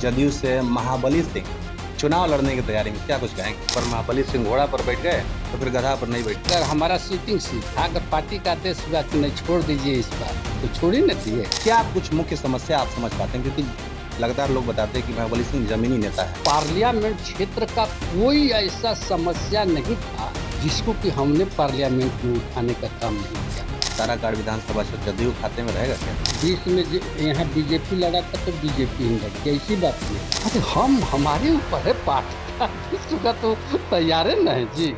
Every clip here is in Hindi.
जदयू से महाबली सिंह चुनाव लड़ने की तैयारी में, क्या कुछ कहेंगे? पर महाबली सिंह घोड़ा पर बैठ गए तो फिर गधा पर नहीं बैठ गए। अगर हमारा सीटिंग सीट था, अगर पार्टी का आदेश हुआ कि नहीं छोड़ दीजिए इस बार, तो छोड़ ही नहीं दिए। क्या कुछ मुख्य समस्या आप समझ पाते हैं? क्योंकि लगातार लोग बताते हैं कि महाबली सिंह जमीनी नेता है। पार्लियामेंट क्षेत्र का कोई ऐसा समस्या नहीं था जिसको कि हमने पार्लियामेंट में उठाने का काम नहीं किया। काराकाट विधानसभा क्षेत्र जदयू खाते में रहेगा क्या? बीच में यहाँ बीजेपी लड़ा था तो बीजेपी ही लड़ी, ऐसी बात नहीं। अरे हमारे ऊपर है, पार्टी का विश्व का तो तैयार नहीं जी।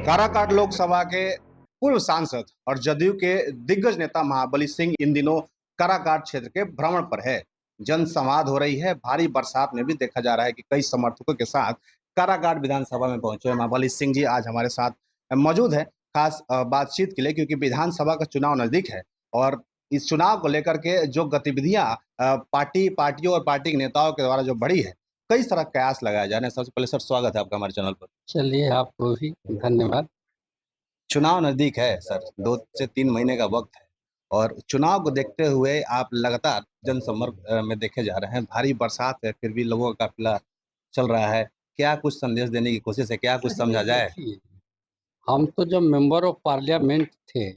काराकाट लोकसभा के पूर्व सांसद और जदयू के दिग्गज नेता महाबली सिंह इन दिनों काराकाट क्षेत्र के भ्रमण पर है। जनसंवाद हो रही है। भारी बरसात में भी देखा जा रहा है कि कई समर्थकों के साथ काराकाट विधानसभा में पहुंचे महाबली सिंह जी आज हमारे साथ मौजूद है, खास बातचीत के लिए, क्योंकि विधानसभा का चुनाव नजदीक है और इस चुनाव को लेकर के जो गतिविधियां पार्टियों और पार्टी के नेताओं के द्वारा जो बढ़ी है, कई तरह कयास लगाए जा रहे हैं। सबसे पहले सर, स्वागत है आपका हमारे चैनल पर। चलिए, आपको भी धन्यवाद। चुनाव नजदीक है सर, 2 से 3 महीने का वक्त है और चुनाव को देखते हुए आप लगातार जनसंपर्क में देखे जा रहे हैं। भारी बरसात है, फिर भी लोगों का काफिला चल रहा है। क्या कुछ संदेश देने की कोशिश है? क्या कुछ समझा जाए? हम तो जब मेंबर ऑफ पार्लियामेंट थे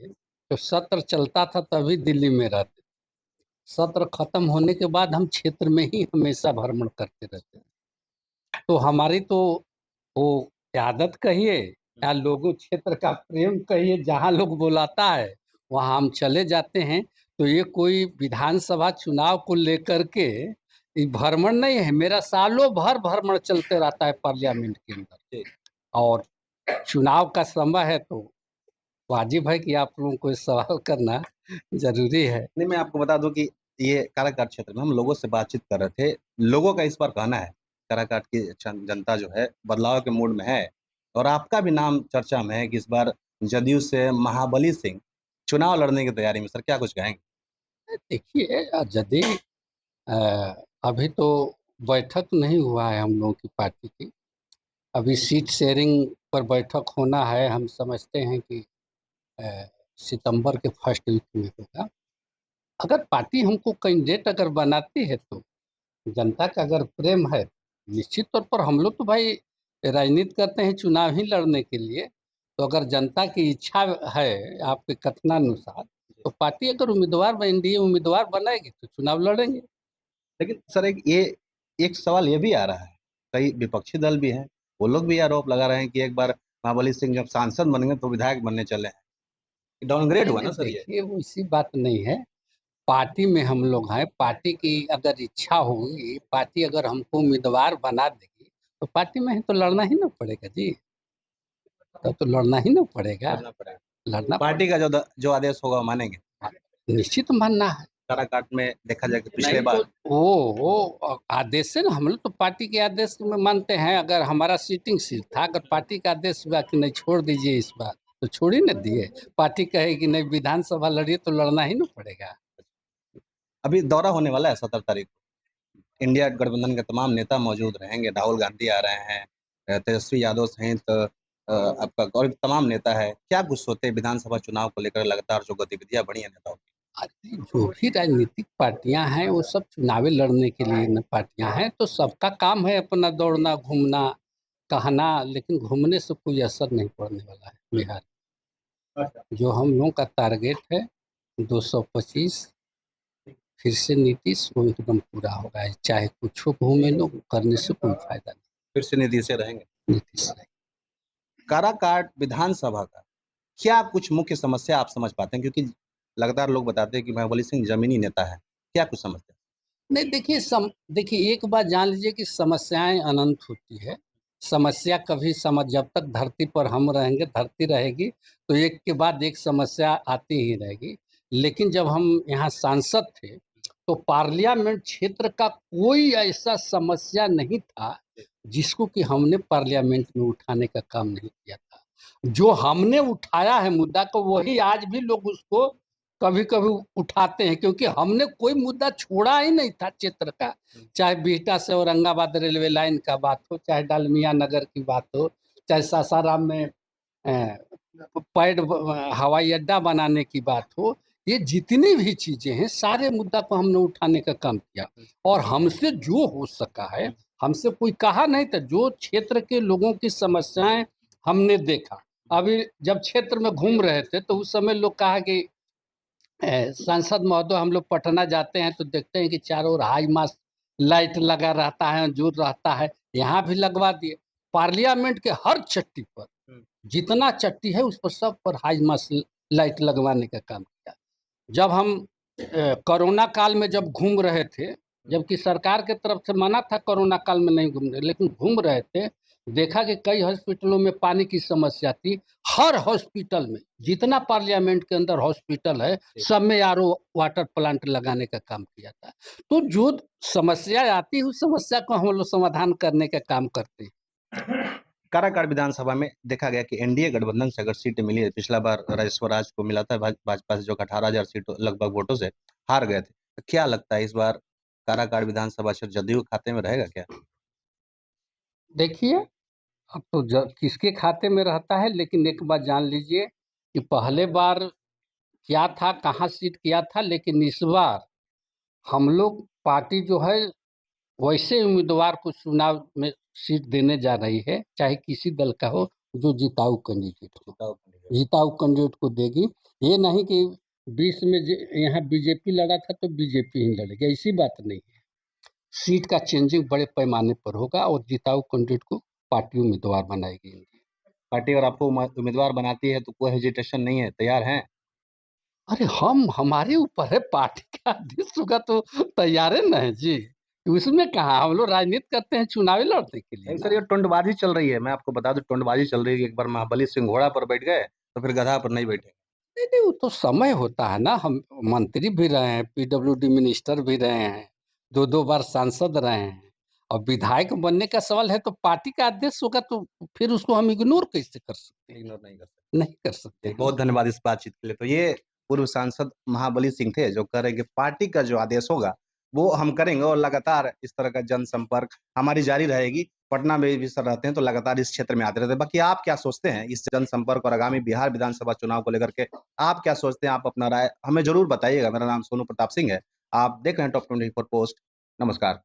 तो सत्र चलता था तभी दिल्ली में रहते। सत्र खत्म होने के बाद हम क्षेत्र में ही हमेशा भ्रमण करते रहते। तो हमारी तो वो आदत कहिए या लोगों क्षेत्र का प्रेम कहिए, जहाँ लोग बुलाता है वहाँ हम चले जाते हैं। तो ये कोई विधानसभा चुनाव को लेकर के ये भ्रमण नहीं है, मेरा सालों भर भ्रमण चलते रहता है पार्लियामेंट के अंदर। और चुनाव का समय है तो वाजिब है कि आप लोगों को सवाल करना जरूरी है। नहीं, मैं आपको बता दूं कि ये काराकाट क्षेत्र में हम लोगों से बातचीत कर रहे थे। लोगों का इस बार कहना है काराकाट की जनता जो है बदलाव के मूड में है और आपका भी नाम चर्चा में है कि इस बार जदयू से महाबली सिंह चुनाव लड़ने की तैयारी में। सर, क्या कुछ कहेंगे? देखिए, यदि अभी तो बैठक नहीं हुआ है हम लोगों की पार्टी की, अभी सीट शेयरिंग पर बैठक होना है। हम समझते हैं कि सितंबर के फर्स्ट वीक में होगा। अगर पार्टी हमको कैंडिडेट अगर बनाती है तो जनता का अगर प्रेम है, निश्चित तौर पर हम लोग तो भाई राजनीति करते हैं चुनाव ही लड़ने के लिए। तो अगर जनता की इच्छा है आपके कथनानुसार, तो पार्टी अगर उम्मीदवार एनडीए उम्मीदवार बनाएगी तो चुनाव लड़ेंगे। लेकिन सर, एक सवाल ये भी आ रहा है, कई विपक्षी दल भी हैं, वो लोग भी आरोप लगा रहे हैं कि एक बार महाबली सिंह जब सांसद बनेंगे तो विधायक बनने चले हैं। डाउनग्रेड हुआ ना सर ये? देखिए, वो इसी बात नहीं है। पार्टी में हम लोग हैं, पार्टी की अगर इच्छा होगी, पार्टी अगर हमको उम्मीदवार बना देगी तो पार्टी में है तो लड़ना ही ना पड़ेगा जी। तो लड़ना ही ना पड़ेगा। करना पड़ेगा। लड़ना पार्टी का जो आदेश होगा वो मानेंगे। पड़ेगा। निश्चित मानना है। काराकाट में देखा जाए कि पिछले नहीं बार तो वो आदेश से ना, हम लोग तो पार्टी के आदेश में मानते हैं। अगर हमारा सीटिंग सीट था, अगर पार्टी का आदेश हुआ कि नहीं छोड़ दीजिए इस बार, तो छोड़ ही न दिए। पार्टी कहेगी नहीं विधानसभा लड़िए तो लड़ना ही ना पड़ेगा। अभी दौरा होने वाला है 17 तारीख को। इंडिया गठबंधन के तमाम नेता मौजूद रहेंगे। राहुल गांधी आ रहे हैं, तेजस्वी यादव सहित आपका और तमाम नेता है। क्या कुछ सोचते हैं विधानसभा चुनाव को लेकर? लगातार जो गतिविधियां बढ़ी हैं नेताओं की। अरे जो भी राजनीतिक पार्टियां हैं वो सब चुनावी लड़ने के लिए न पार्टियां हैं, तो सबका काम है अपना दौड़ना घूमना कहना, लेकिन घूमने से कोई असर नहीं पड़ने वाला है बिहार। जो हम लोगों का टारगेट है 225, फिर से नीतीश, वो एकदम पूरा होगा। चाहे कुछ घूमे लोग, करने से कोई फायदा नहीं। फिर से नीतीश से रहेंगे। नीतीश रहेगा। काराकाट विधानसभा का क्या कुछ मुख्य समस्या आप समझ पाते हैं? क्योंकि लगातार लोग बताते हैं कि महाबली सिंह जमीनी नेता है। क्या कुछ समझते हैं? नहीं, देखिए एक बात जान लीजिए कि समस्याएं अनंत होती है। समस्या कभी जब तक धरती पर हम रहेंगे, धरती रहेगी, तो एक के बाद एक समस्या आती ही रहेगी। लेकिन जब हम यहाँ सांसद थे तो पार्लियामेंट क्षेत्र का कोई ऐसा समस्या नहीं था जिसको कि हमने पार्लियामेंट में उठाने का काम नहीं किया था। जो हमने उठाया है मुद्दा को, वही आज भी लोग उसको कभी कभी उठाते हैं, क्योंकि हमने कोई मुद्दा छोड़ा ही नहीं था क्षेत्र का। चाहे बिहटा से औरंगाबाद रेलवे लाइन का बात हो, चाहे डालमिया नगर की बात हो, चाहे सासाराम में पैड हवाई अड्डा बनाने की बात हो, ये जितनी भी चीजें हैं सारे मुद्दा को हमने उठाने का काम किया और हमसे जो हो सका है, हमसे कोई कहा नहीं था, जो क्षेत्र के लोगों की समस्याएं हमने देखा। अभी जब क्षेत्र में घूम रहे थे तो उस समय लोग कहा कि सांसद महोदय हम लोग पटना जाते हैं तो देखते हैं कि चारों ओर हाई मास्ट लाइट लगा रहता है, जोर रहता है, यहाँ भी लगवा दिए। पार्लियामेंट के हर चट्टी पर, जितना चट्टी है उस पर सब पर हाई मास्ट लाइट लगवाने का काम किया। जब हम कोरोना काल में जब घूम रहे थे, जबकि सरकार के तरफ से मना था कोरोना काल में नहीं घूमने, लेकिन घूम रहे थे, देखा कि कई हॉस्पिटलों में पानी की समस्या थी। हर हॉस्पिटल में, जितना पार्लियामेंट के अंदर हॉस्पिटल है, सब में आरओ वाटर प्लांट लगाने का काम किया था। तो जो समस्या आती है उस समस्या को हम लोग समाधान करने का काम करते हैं। काराकाट विधानसभा में देखा गया कि एनडीए गठबंधन से अगर सीट मिली है, पिछला बार राजेश्वर राज को मिला था भाजपा से, जो 18,000 सीट लगभग वोटों से हार गए थे। तो क्या लगता है इस बार काराकाट विधानसभा क्षेत्र जदयू खाते में रहेगा क्या? देखिए, अब तो किसके खाते में रहता है, लेकिन एक बात जान लीजिए कि पहले बार क्या था, कहाँ सीट किया था, लेकिन इस बार हम लोग पार्टी जो है वैसे उम्मीदवार को चुनाव में सीट देने जा रही है, चाहे किसी दल का हो, जो जिताऊ कैंडिडेट को देगी। ये नहीं कि 20 में यहाँ बीजेपी लड़ा था तो बीजेपी ही लड़ेगी, ऐसी बात नहीं है। सीट का चेंजिंग बड़े पैमाने पर होगा और जिताऊ कैंडिडेट को पार्टी उम्मीदवार बनाएगी। पार्टी अगर आपको उम्मीदवार बनाती है तो कोई हेजिटेशन नहीं है, तैयार हैं? अरे हमारे ऊपर है, पार्टी का आदेश होगा तो तैयार है ना जी। उसमें कहा हम लोग राजनीति करते हैं चुनावी लड़ने के लिए नहीं ना। सर, ये टुंडबाजी चल रही है। मैं आपको बता दूं, टुंडबाजी चल रही है कि एक बार महाबली सिंह घोड़ा पर बैठ गए तो फिर गधा पर नहीं बैठे। नहीं नहीं, वो तो समय होता है ना। हम मंत्री भी रहे हैं, पीडब्ल्यूडी मिनिस्टर भी रहे हैं, 2-2 बार सांसद रहे हैं। और विधायक बनने का सवाल है तो पार्टी का आदेश होगा तो फिर उसको हम इग्नोर कैसे कर सकते हैं? इग्नोर नहीं कर सकते। नहीं कर सकते हैं। बहुत धन्यवाद इस बातचीत के लिए। तो ये पूर्व सांसद महाबली सिंह थे, जो कह रहे हैं कि पार्टी का जो आदेश होगा वो हम करेंगे और लगातार इस तरह का जनसंपर्क हमारी जारी रहेगी। पटना में भी सर रहते हैं तो लगातार इस क्षेत्र में आते रहते हैं। बाकी आप क्या सोचते हैं इस जनसंपर्क और आगामी बिहार विधानसभा चुनाव को लेकर के? आप क्या सोचते हैं? आप अपना राय हमें ज़रूर बताइएगा। मेरा नाम सोनू प्रताप सिंह है। आप देख रहे हैं टॉप 24 पोस्ट। नमस्कार।